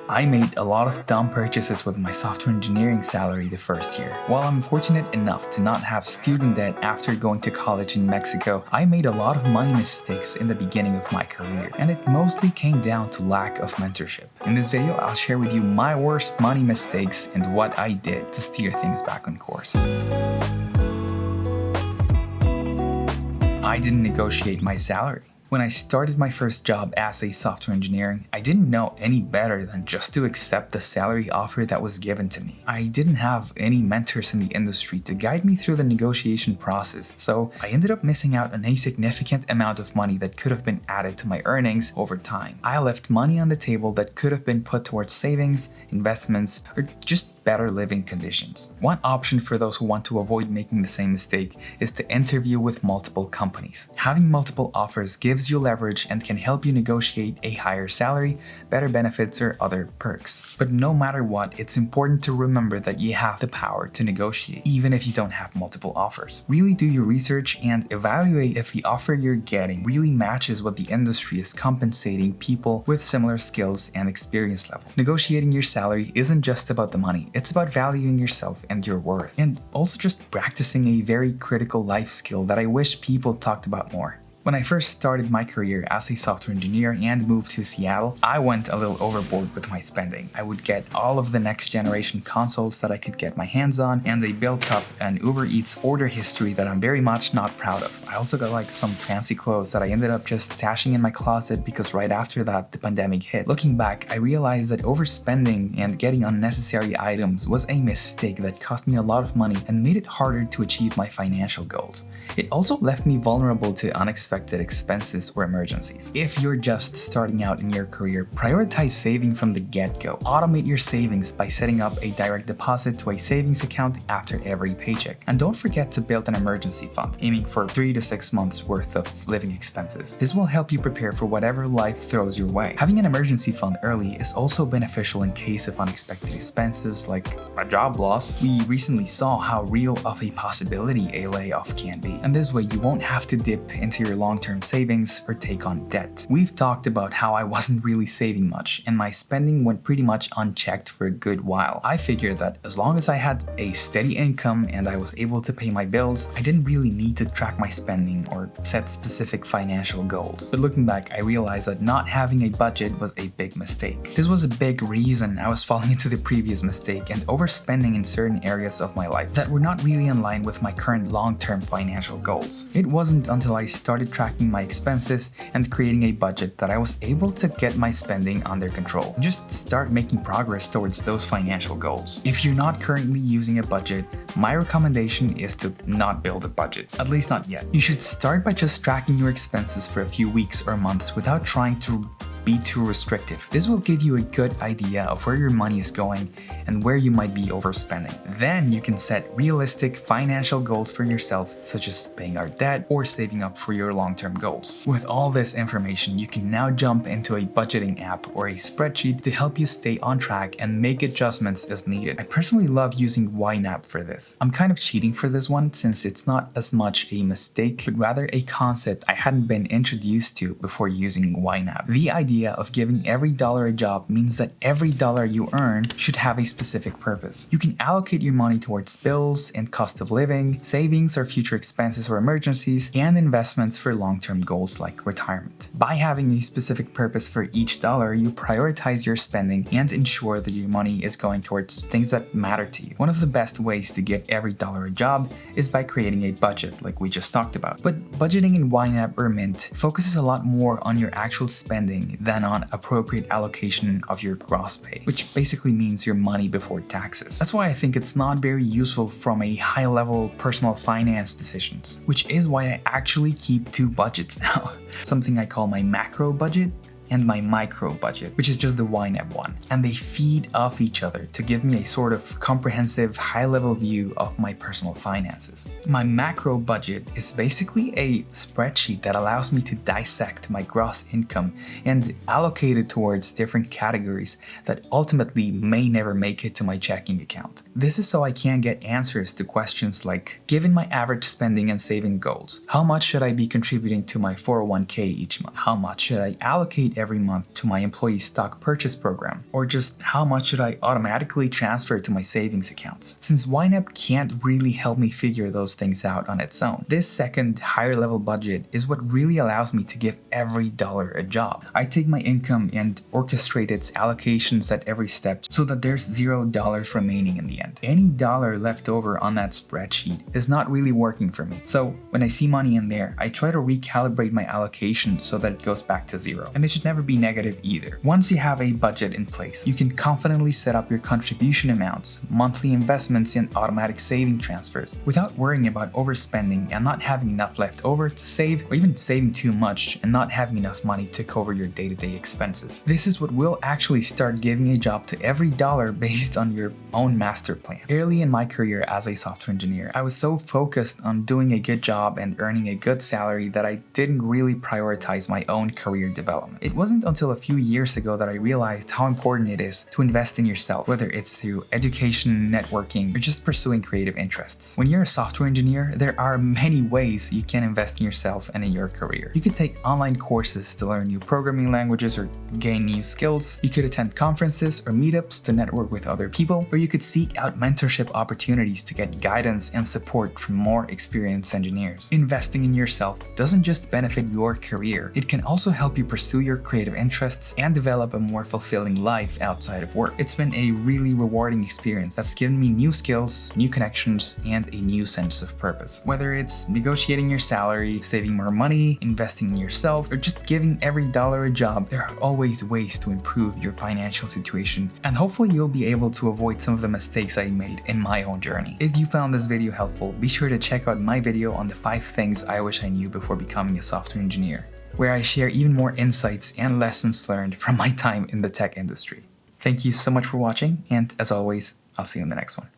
I made a lot of dumb purchases with my software engineering salary the first year. While I'm fortunate enough to not have student debt after going to college in Mexico, I made a lot of money mistakes in the beginning of my career, and it mostly came down to lack of mentorship. In this video, I'll share with you my worst money mistakes and what I did to steer things back on course. I didn't negotiate my salary. When I started my first job as a software engineer, I didn't know any better than just to accept the salary offer that was given to me. I didn't have any mentors in the industry to guide me through the negotiation process, so I ended up missing out on a significant amount of money that could have been added to my earnings over time. I left money on the table that could have been put towards savings, investments, or just better living conditions. One option for those who want to avoid making the same mistake is to interview with multiple companies. Having multiple offers gives you leverage and can help you negotiate a higher salary, better benefits, or other perks. But no matter what, it's important to remember that you have the power to negotiate, even if you don't have multiple offers. Really do your research and evaluate if the offer you're getting really matches what the industry is compensating people with similar skills and experience level. Negotiating your salary isn't just about the money, it's about valuing yourself and your worth, and also just practicing a very critical life skill that I wish people talked about more. When I first started my career as a software engineer and moved to Seattle, I went a little overboard with my spending. I would get all of the next generation consoles that I could get my hands on, and I built up an Uber Eats order history that I'm very much not proud of. I also got like some fancy clothes that I ended up just stashing in my closet because right after that the pandemic hit. Looking back, I realized that overspending and getting unnecessary items was a mistake that cost me a lot of money and made it harder to achieve my financial goals. It also left me vulnerable to unexpected expenses or emergencies. If you're just starting out in your career, prioritize saving from the get-go. Automate your savings by setting up a direct deposit to a savings account after every paycheck. And don't forget to build an emergency fund, aiming for 3 to 6 months worth of living expenses. This will help you prepare for whatever life throws your way. Having an emergency fund early is also beneficial in case of unexpected expenses like a job loss. We recently saw how real of a possibility a layoff can be. And this way you won't have to dip into your long-term savings or take on debt. We've talked about how I wasn't really saving much and my spending went pretty much unchecked for a good while. I figured that as long as I had a steady income and I was able to pay my bills, I didn't really need to track my spending or set specific financial goals. But looking back, I realized that not having a budget was a big mistake. This was a big reason I was falling into the previous mistake and overspending in certain areas of my life that were not really in line with my current long-term financial goals. It wasn't until I started tracking my expenses and creating a budget that I was able to get my spending under control. Just start making progress towards those financial goals. If you're not currently using a budget, my recommendation is to not build a budget, at least not yet. You should start by just tracking your expenses for a few weeks or months without trying to be too restrictive. This will give you a good idea of where your money is going and where you might be overspending. Then you can set realistic financial goals for yourself, such as paying our debt or saving up for your long-term goals. With all this information, you can now jump into a budgeting app or a spreadsheet to help you stay on track and make adjustments as needed. I personally love using YNAB for this. I'm kind of cheating for this one since it's not as much a mistake, but rather a concept I hadn't been introduced to before using YNAB. The idea of giving every dollar a job means that every dollar you earn should have a specific purpose. You can allocate your money towards bills and cost of living, savings or future expenses or emergencies, and investments for long-term goals like retirement. By having a specific purpose for each dollar, you prioritize your spending and ensure that your money is going towards things that matter to you. One of the best ways to give every dollar a job is by creating a budget like we just talked about. But budgeting in YNAB or Mint focuses a lot more on your actual spending than on appropriate allocation of your gross pay, which basically means your money before taxes. That's why I think it's not very useful from a high-level personal finance decisions, which is why I actually keep 2 budgets now. Something I call my macro budget and my micro budget, which is just the YNAB one. And they feed off each other to give me a sort of comprehensive high-level view of my personal finances. My macro budget is basically a spreadsheet that allows me to dissect my gross income and allocate it towards different categories that ultimately may never make it to my checking account. This is so I can get answers to questions like, given my average spending and saving goals, how much should I be contributing to my 401k each month? How much should I allocate every month to my employee stock purchase program? Or just how much should I automatically transfer to my savings accounts? Since YNAB can't really help me figure those things out on its own, this second higher level budget is what really allows me to give every dollar a job. I take my income and orchestrate its allocations at every step so that there's $0 remaining in the end. Any dollar left over on that spreadsheet is not really working for me. So when I see money in there, I try to recalibrate my allocation so that it goes back to zero. And it should never be negative either. Once you have a budget in place, you can confidently set up your contribution amounts, monthly investments, and automatic saving transfers without worrying about overspending and not having enough left over to save, or even saving too much and not having enough money to cover your day-to-day expenses. This is what will actually start giving a job to every dollar based on your own master plan. Early in my career as a software engineer, I was so focused on doing a good job and earning a good salary that I didn't really prioritize my own career development. It wasn't until a few years ago that I realized how important it is to invest in yourself, whether it's through education, networking, or just pursuing creative interests. When you're a software engineer, there are many ways you can invest in yourself and in your career. You could take online courses to learn new programming languages or gain new skills. You could attend conferences or meetups to network with other people, or you could seek out mentorship opportunities to get guidance and support from more experienced engineers. Investing in yourself doesn't just benefit your career, it can also help you pursue your creative interests and develop a more fulfilling life outside of work. It's been a really rewarding experience that's given me new skills, new connections, and a new sense of purpose. Whether it's negotiating your salary, saving more money, investing in yourself, or just giving every dollar a job, there are always ways to improve your financial situation, and hopefully you'll be able to avoid some of the mistakes I made in my own journey. If you found this video helpful, be sure to check out my video on the 5 things I wish I knew before becoming a software engineer, where I share even more insights and lessons learned from my time in the tech industry. Thank you so much for watching, and as always, I'll see you in the next one.